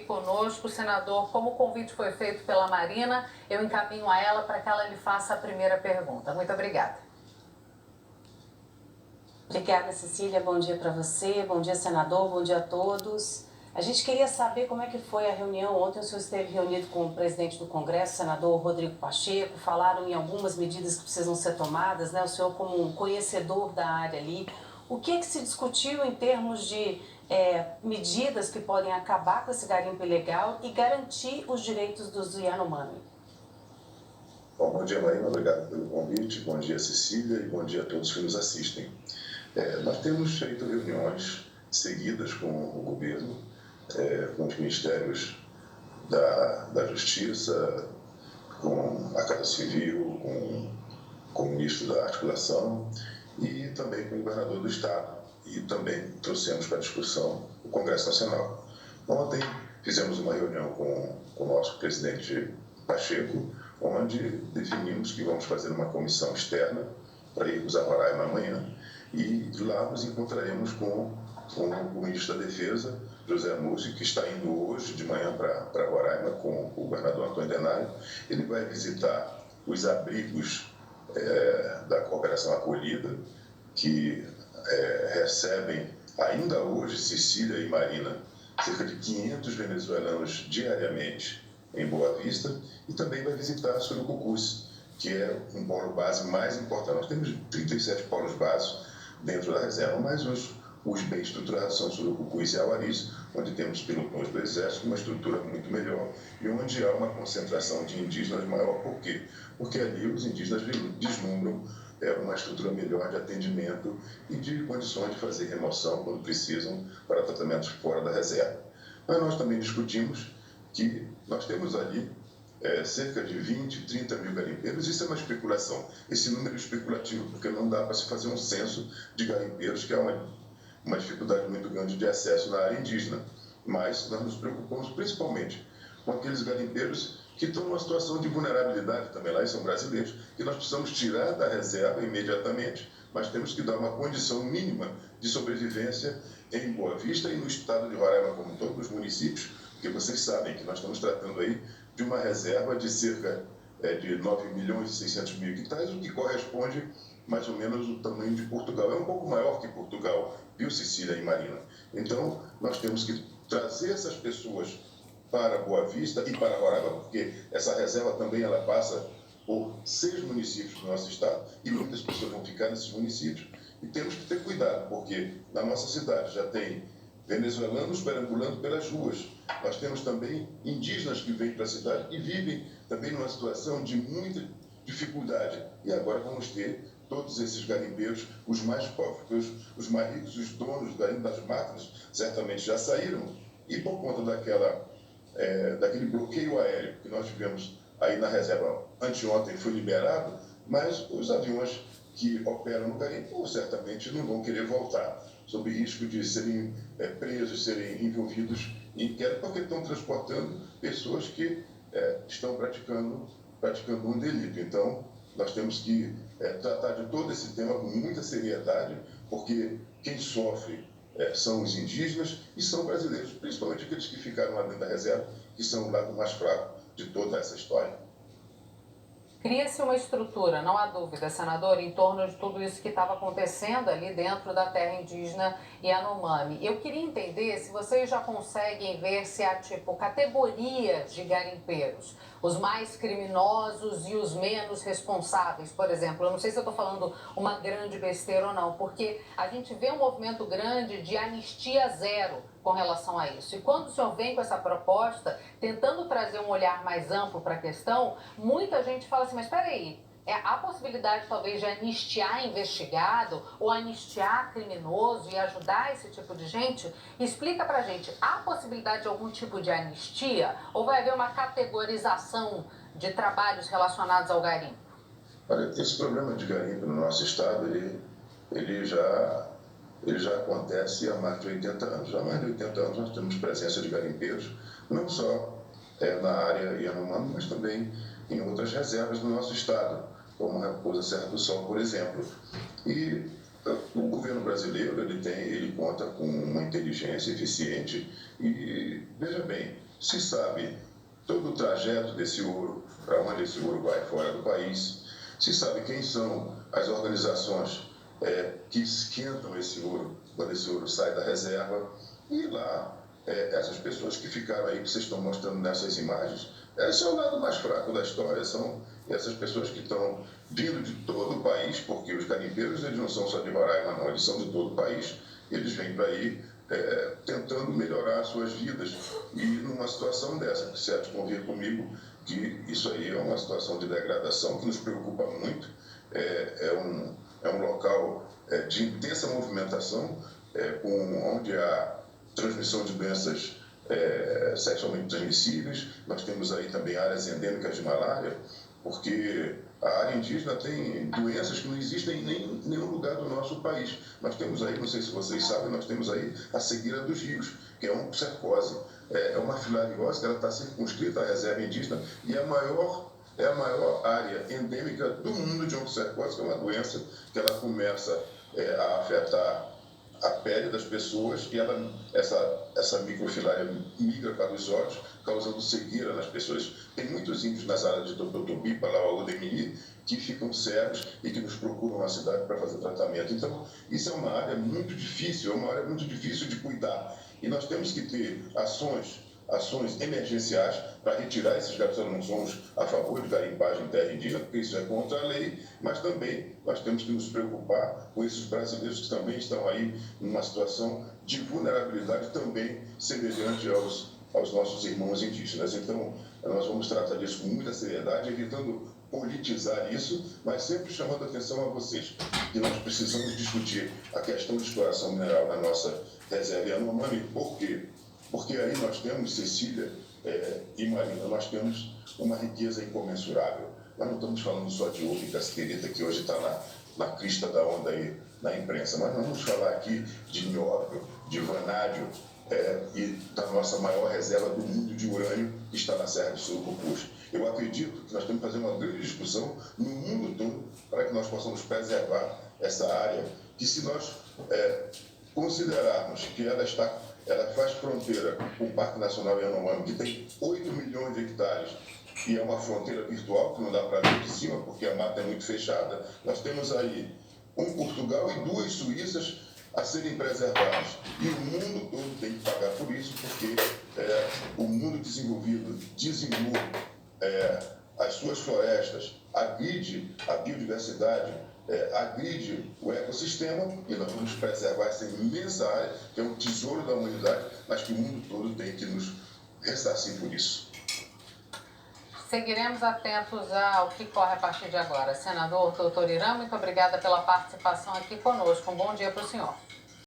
Conosco, senador, como o convite foi feito pela Marina, eu encaminho a ela para que ela lhe faça a primeira pergunta. Muito obrigada. Obrigada, Cecília. Bom dia para você, bom dia, senador, bom dia a todos. A gente queria saber como é que foi a reunião. Ontem o senhor esteve reunido com o presidente do Congresso, senador Rodrigo Pacheco, falaram em algumas medidas que precisam ser tomadas, né? O senhor como um conhecedor da área ali. O que é que se discutiu em termos de medidas que podem acabar com esse garimpo ilegal e garantir os direitos dos Yanomami? Bom dia, Marina. Obrigado pelo convite. Bom dia, Cecília, e bom dia a todos que nos assistem. Nós temos feito reuniões seguidas com o governo, com os ministérios da Justiça, com a Casa Civil, com o ministro da Articulação e também com o governador do Estado. E também trouxemos para discussão o Congresso Nacional. Ontem fizemos uma reunião com o nosso presidente Pacheco, onde definimos que vamos fazer uma comissão externa para irmos a Roraima amanhã. E lá nos encontraremos com o ministro da Defesa, José Múcio, que está indo hoje de manhã para Roraima com o governador Antônio Denário. Ele vai visitar os abrigos da Cooperação Acolhida, que recebem ainda hoje, Cecília e Marina, cerca de 500 venezuelanos diariamente em Boa Vista, e também vai visitar Surucucus, que é um polo base mais importante. Nós temos 37 polos base dentro da reserva, mas os bem estruturados são Surucucus e Auaris, onde temos pelotões do Exército, uma estrutura muito melhor, e onde há uma concentração de indígenas maior. Por quê? Porque ali os indígenas vislumbram uma estrutura melhor de atendimento e de condições de fazer remoção quando precisam para tratamentos fora da reserva. Mas nós também discutimos que nós temos ali cerca de 20, 30 mil garimpeiros. Isso é uma especulação, esse número é especulativo, porque não dá para se fazer um censo de garimpeiros, que é uma dificuldade muito grande de acesso na área indígena. Mas nós nos preocupamos principalmente com aqueles garimpeiros que estão numa situação de vulnerabilidade também lá, e são brasileiros, que nós precisamos tirar da reserva imediatamente, mas temos que dar uma condição mínima de sobrevivência em Boa Vista e no estado de Roraima como todos os municípios, porque vocês sabem que nós estamos tratando aí de uma reserva de cerca de 9 milhões e 600 mil hectares, o que corresponde mais ou menos ao tamanho de Portugal. É um pouco maior que Portugal, viu, Cecília e Marina? Então, nós temos que trazer essas pessoas para Boa Vista e para Roraima, porque essa reserva também ela passa por 6 municípios do nosso estado, e muitas pessoas vão ficar nesses municípios. E temos que ter cuidado, porque na nossa cidade já tem venezuelanos perambulando pelas ruas. Nós temos também indígenas que vêm para a cidade e vivem também numa situação de muita dificuldade. E agora vamos ter todos esses garimpeiros, os mais pobres, os mais ricos, os donos das máquinas, certamente já saíram. E por conta daquele bloqueio aéreo que nós tivemos aí na reserva anteontem, foi liberado, mas os aviões que operam no garimpo certamente não vão querer voltar, sob risco de serem presos, serem envolvidos em inquérito, porque estão transportando pessoas que estão praticando um delito. Então, nós temos que tratar de todo esse tema com muita seriedade, porque quem sofre são os indígenas e são brasileiros, principalmente aqueles que ficaram lá dentro da reserva, que são o lado mais fraco de toda essa história. Cria-se uma estrutura, não há dúvida, senador, em torno de tudo isso que estava acontecendo ali dentro da terra indígena Yanomami. Eu queria entender se vocês já conseguem ver se há, categorias de garimpeiros, os mais criminosos e os menos responsáveis, por exemplo. Eu não sei se eu estou falando uma grande besteira ou não, porque a gente vê um movimento grande de anistia zero com relação a isso. E quando o senhor vem com essa proposta, tentando trazer um olhar mais amplo para a questão, muita gente fala assim, mas espera aí, há possibilidade talvez de anistiar investigado ou anistiar criminoso e ajudar esse tipo de gente? Explica pra gente, há possibilidade de algum tipo de anistia ou vai haver uma categorização de trabalhos relacionados ao garimpo? Olha, esse problema de garimpo no nosso estado, ele já acontece há mais de 80 anos. Há mais de 80 anos nós temos presença de garimpeiros, não só na área Yanomami, mas também em outras reservas do nosso estado, como a Raposa Serra do Sol, por exemplo. E o governo brasileiro ele conta com uma inteligência eficiente e, veja bem, se sabe todo o trajeto desse ouro, para onde esse ouro vai fora do país, se sabe quem são as organizações que esquentam esse ouro quando esse ouro sai da reserva, e lá essas pessoas que ficaram aí, que vocês estão mostrando nessas imagens, esse é o lado mais fraco da história, são essas pessoas que estão vindo de todo o país, porque os garimpeiros eles não são só de Roraima, não, eles são de todo o país, eles vêm para aí tentando melhorar suas vidas, e numa situação dessa, que você há de convir comigo, que isso aí é uma situação de degradação que nos preocupa muito, é um local de intensa movimentação, onde há transmissão de doenças sexualmente transmissíveis. Nós temos aí também áreas endêmicas de malária, porque a área indígena tem doenças que não existem em nenhum lugar do nosso país. Nós temos aí, não sei se vocês sabem, nós temos aí a cegueira dos rios, que é uma oncocercose. É uma filariose que ela está circunscrita à reserva indígena e é a maior área endêmica do mundo de oncocercose, que é uma doença que ela começa a afetar a pele das pessoas e essa microfilária migra para os olhos, causando cegueira nas pessoas. Tem muitos índios nas áreas de Totopipa, Lauá, Udemini, que ficam cegos e que nos procuram na cidade para fazer tratamento. Então, isso é uma área muito difícil, de cuidar. E nós temos que ter ações emergenciais para retirar esses garimpos. Nós não somos a favor de garimpagem em terra indígena, porque isso é contra a lei, mas também nós temos que nos preocupar com esses brasileiros que também estão aí numa situação de vulnerabilidade também semelhante aos nossos irmãos indígenas. Então, nós vamos tratar disso com muita seriedade, evitando politizar isso, mas sempre chamando a atenção a vocês, que nós precisamos discutir a questão de exploração mineral na nossa reserva Yanomami. Por quê? Porque aí nós temos, Cecília e Marina, nós temos uma riqueza incomensurável. Nós não estamos falando só de ouro e cassiterita, que hoje está na crista da onda aí na imprensa, mas nós vamos falar aqui de nióbio, de vanádio e da nossa maior reserva do mundo de urânio, que está na Serra de Surucucus. Eu acredito que nós temos que fazer uma grande discussão no mundo todo para que nós possamos preservar essa área, que se nós considerarmos que ela faz fronteira com o Parque Nacional Yanomami, que tem 8 milhões de hectares, e é uma fronteira virtual que não dá para ver de cima, porque a mata é muito fechada. Nós temos aí um Portugal e 2 Suíças a serem preservadas. E o mundo todo tem que pagar por isso, porque o mundo desenvolvido dizimou as suas florestas, agride a biodiversidade, agride o ecossistema, e nós vamos preservar essa imensa área, que é um tesouro da humanidade, mas que o mundo todo tem que nos ressarcir por isso. Seguiremos atentos ao que corre a partir de agora. Senador doutor Irã, muito obrigada pela participação aqui conosco. Um bom dia para o senhor.